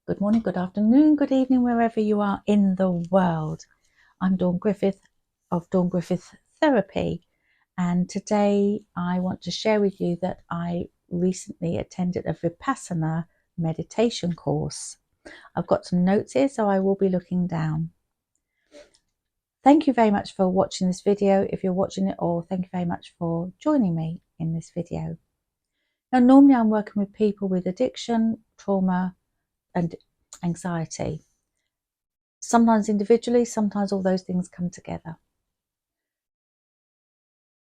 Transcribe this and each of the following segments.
Good morning, good afternoon, good evening, wherever you are in the world. I'm Dawn Griffith of Dawn Griffith Therapy, and today I want to share with you that I recently attended a Vipassana Meditation Course. I've got some notes here, so I will be looking down. Thank you very much for watching this video, if you're watching it, or thank you very much for joining me in this video. Now, normally I'm working with people with addiction, trauma, and anxiety. Sometimes individually, sometimes all those things come together.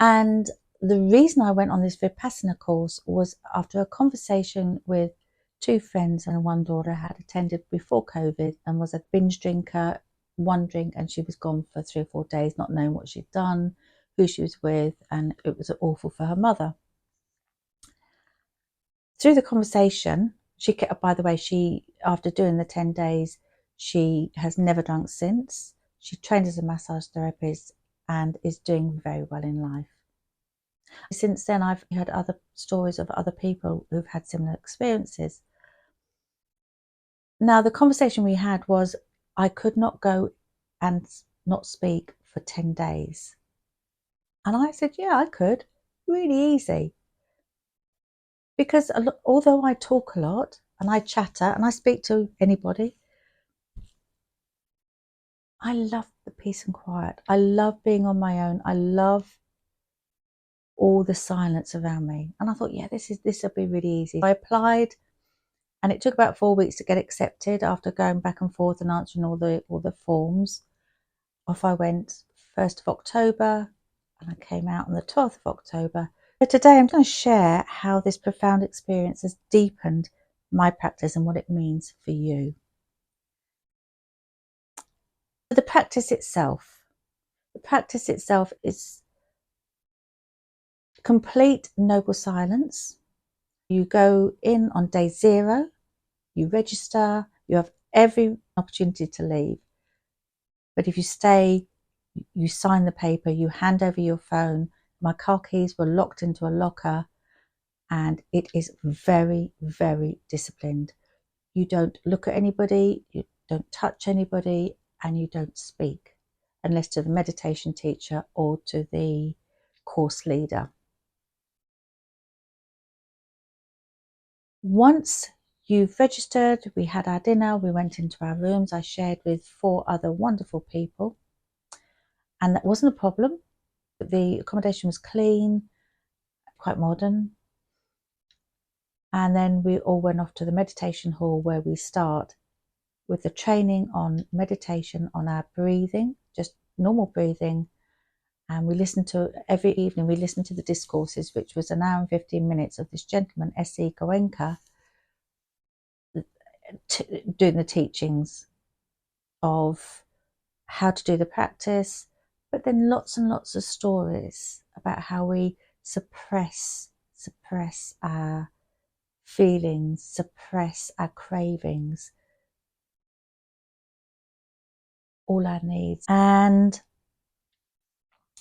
And the reason I went on this Vipassana course was after a conversation with two friends and one daughter had attended before COVID and was a binge drinker, one drink, and she was gone for 3 or 4 days, not knowing what she'd done, who she was with, and it was awful for her mother. Through the conversation, by the way, after doing the 10 days, she has never drunk since. She trained as a massage therapist and is doing very well in life. Since then, I've heard other stories of other people who've had similar experiences. Now, the conversation we had was, I could not go and not speak for 10 days. And I said, yeah, I could. Really easy. Because although I talk a lot and I chatter and I speak to anybody, I love the peace and quiet. I love being on my own. I love all the silence around me. And I thought, yeah, this will be really easy. I applied, and it took about 4 weeks to get accepted after going back and forth and answering all the forms. Off I went 1st of October, and I came out on the 12th of October. So today I'm going to share how this profound experience has deepened my practice and what it means for you. The practice itself is complete noble silence. You go in on day 0, you register, you have every opportunity to leave. But if you stay, you sign the paper, you hand over your phone. My car keys were locked into a locker, and it is very, very disciplined. You don't look at anybody, you don't touch anybody, and you don't speak unless to the meditation teacher or to the course leader. Once you've registered, we had our dinner, we went into our rooms, I shared with 4 other wonderful people, and that wasn't a problem. The accommodation was clean, quite modern. And then we all went off to the meditation hall, where we start with the training on meditation, on our breathing, just normal breathing. And every evening we listened to the discourses, which was an hour and 15 minutes of this gentleman, S.E. Goenka, doing the teachings of how to do the practice, but then lots and lots of stories about how we suppress our feelings, suppress our cravings, all our needs. And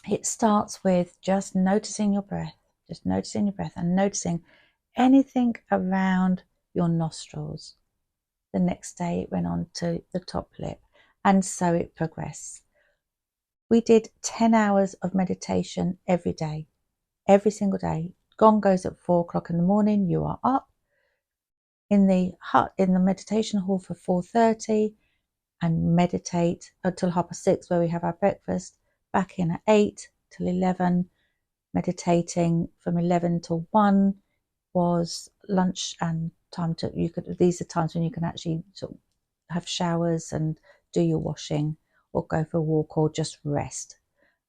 it starts with just noticing your breath, and noticing anything around your nostrils. The next day it went on to the top lip, and so it progressed. We did 10 hours of meditation every day, every single day. Gong goes at 4 o'clock in the morning. You are up in the meditation hall for 4:30 and meditate until 6:30, where we have our breakfast. Back in at 8 till 11, meditating from 11 till 1 was lunch and time these are times when you can actually sort of have showers and do your washing or go for a walk or just rest.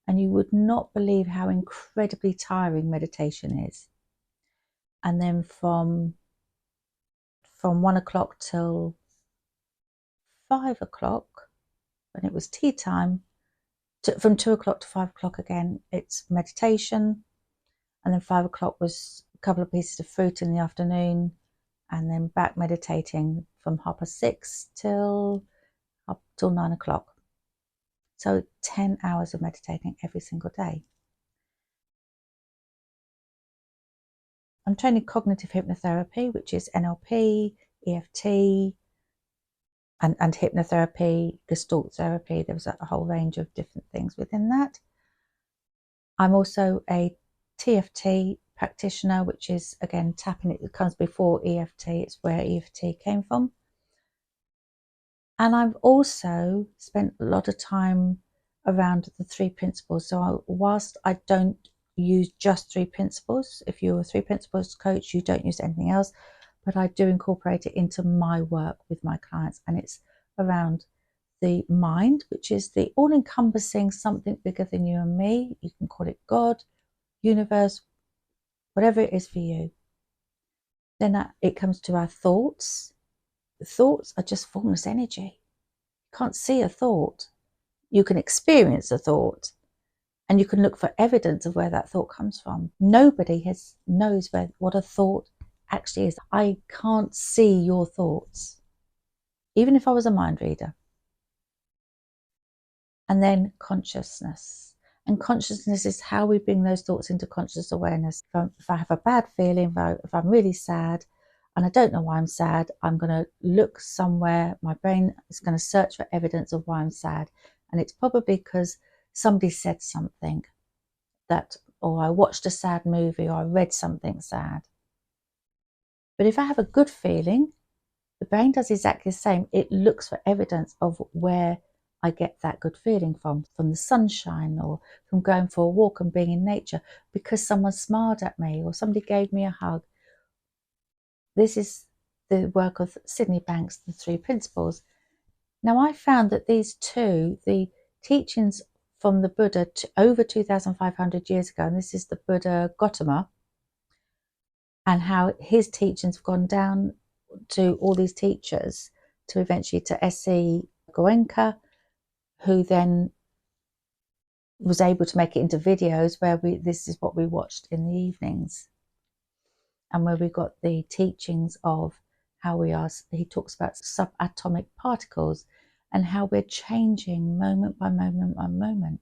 And you would not believe how incredibly tiring meditation is. And then from 1 o'clock till 5 o'clock, when it was tea time, from 2 o'clock to 5 o'clock again, it's meditation. And then 5 o'clock was a couple of pieces of fruit in the afternoon, and then back meditating from 6:30 till 9 o'clock. So 10 hours of meditating every single day. I'm training cognitive hypnotherapy, which is NLP, EFT, and hypnotherapy, gestalt therapy. There was a whole range of different things within that. I'm also a TFT practitioner, which is, again, tapping. It comes before EFT. It's where EFT came from. And I've also spent a lot of time around the 3 principles. So whilst I don't use just 3 principles, if you're a 3 principles coach, you don't use anything else, but I do incorporate it into my work with my clients. And it's around the mind, which is the all-encompassing something bigger than you and me. You can call it God, universe, whatever it is for you. Then it comes to our thoughts. Thoughts are just formless energy. You can't see a thought. You can experience a thought, and you can look for evidence of where that thought comes from. Nobody knows what a thought actually is. I can't see your thoughts, even if I was a mind reader. And then consciousness. And consciousness is how we bring those thoughts into conscious awareness. If I have a bad feeling, if I'm really sad, and I don't know why I'm sad, I'm going to look somewhere. My brain is going to search for evidence of why I'm sad. And it's probably because somebody said something or I watched a sad movie, or I read something sad. But if I have a good feeling, the brain does exactly the same. It looks for evidence of where I get that good feeling from the sunshine, or from going for a walk and being in nature, because someone smiled at me or somebody gave me a hug. This is the work of Sydney Banks, the 3 principles. Now, I found that these two, the teachings from the Buddha over 2,500 years ago, and this is the Buddha Gautama, and how his teachings have gone down to all these teachers, to eventually to S.E. Goenka, who then was able to make it into videos where this is what we watched in the evenings, and where we got the teachings of how we are. He talks about subatomic particles and how we're changing moment by moment by moment.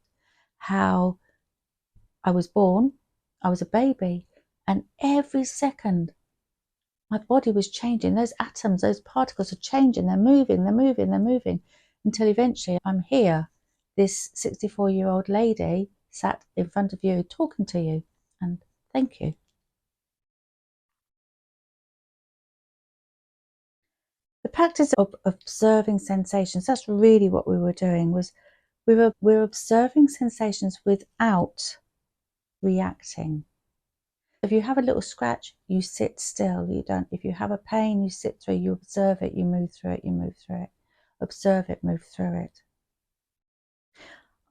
How I was born, I was a baby, and every second my body was changing. Those atoms, those particles are changing. They're moving, until eventually I'm here, this 64-year-old lady sat in front of you talking to you. And thank you. The practice of observing sensations, that's really what we were doing. Was we were observing sensations without reacting. If you have a little scratch, you sit still. You don't. If you have a pain, you sit through, you observe it, you move through it, you move through it. Observe it, move through it.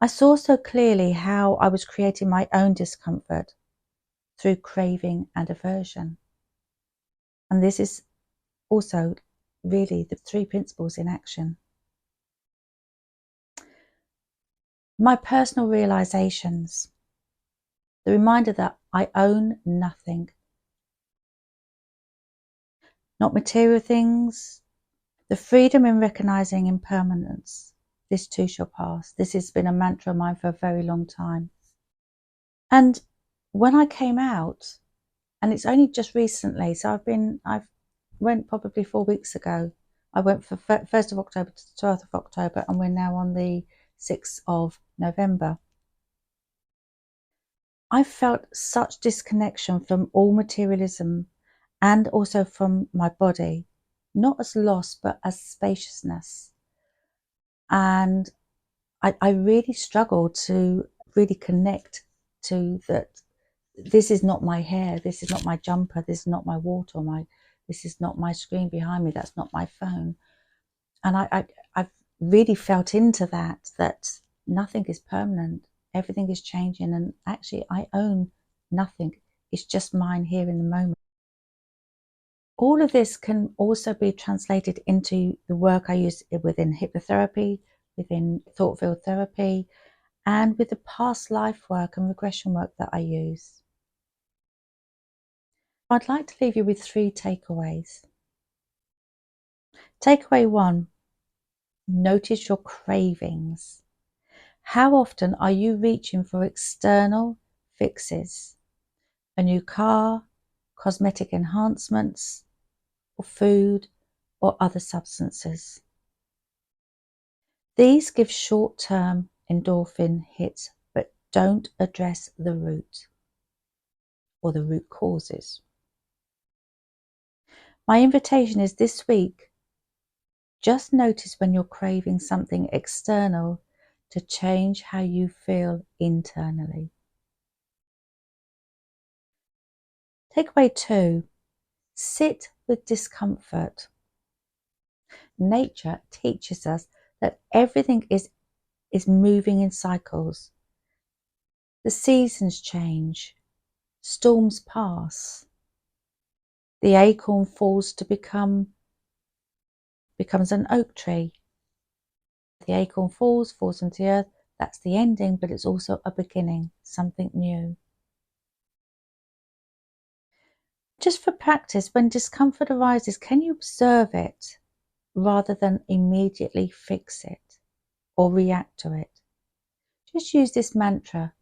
I saw so clearly how I was creating my own discomfort through craving and aversion. And this is also really the 3 principles in action. My personal realizations, the reminder that I own nothing, not material things, the freedom in recognizing impermanence. This too shall pass. This has been a mantra of mine for a very long time. And when I came out, and it's only just recently, so I went probably 4 weeks ago. I went for 1st of October to the 12th of October, and we're now on the 6th of November. I felt such disconnection from all materialism, and also from my body, not as loss, but as spaciousness. And I really struggled to really connect to that. This is not my hair, this is not my jumper, this is not my water, this is not my screen behind me, that's not my phone. And I've really felt into that nothing is permanent, everything is changing, and actually I own nothing. It's just mine here in the moment. All of this can also be translated into the work I use within hypnotherapy, within thought field therapy, and with the past life work and regression work that I use. I'd like to leave you with 3 takeaways. Takeaway 1, notice your cravings. How often are you reaching for external fixes? A new car, cosmetic enhancements, or food, or other substances? These give short-term endorphin hits, but don't address the root or the root causes. My invitation is this week, just notice when you're craving something external to change how you feel internally. Takeaway 2, sit with discomfort. Nature teaches us that everything is moving in cycles. The seasons change, storms pass, the acorn falls to becomes an oak tree. The acorn falls into the earth, that's the ending, but it's also a beginning, something new. Just for practice, when discomfort arises, can you observe it rather than immediately fix it or react to it? Just use this mantra,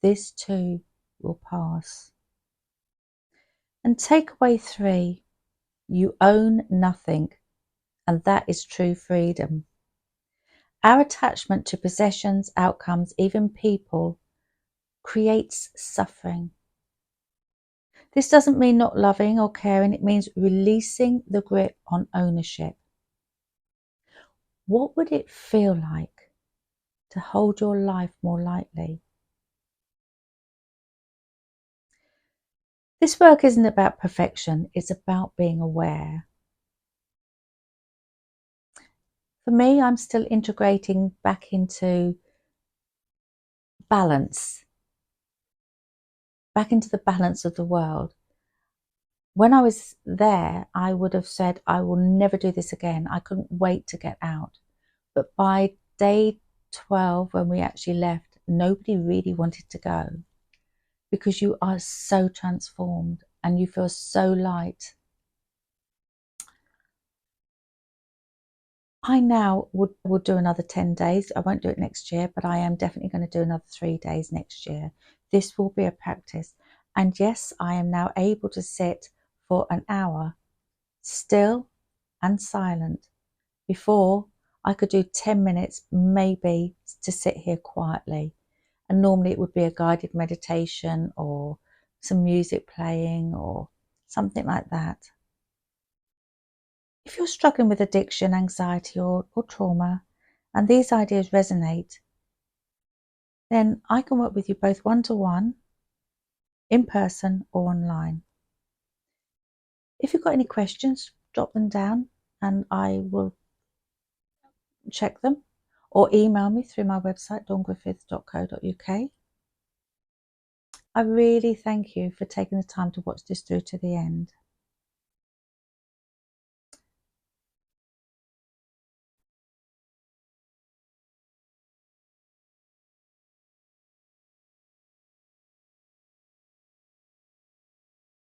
this too will pass. And takeaway 3, you own nothing, and that is true freedom. Our attachment to possessions, outcomes, even people, creates suffering. This doesn't mean not loving or caring, it means releasing the grip on ownership. What would it feel like to hold your life more lightly? This work isn't about perfection, it's about being aware. For me, I'm still integrating back into balance, back into the balance of the world. When I was there, I would have said, I will never do this again. I couldn't wait to get out. But by day 12, when we actually left, nobody really wanted to go because you are so transformed and you feel so light. I now would do another 10 days. I won't do it next year, but I am definitely going to do another 3 days next year. This will be a practice. And yes, I am now able to sit for an hour, still and silent. Before, I could do 10 minutes, maybe, to sit here quietly. And normally it would be a guided meditation or some music playing or something like that. If you're struggling with addiction, anxiety or trauma, and these ideas resonate, then I can work with you both one-to-one, in person or online. If you've got any questions, drop them down and I will check them, or email me through my website, dawn.griffith.co.uk. I really thank you for taking the time to watch this through to the end.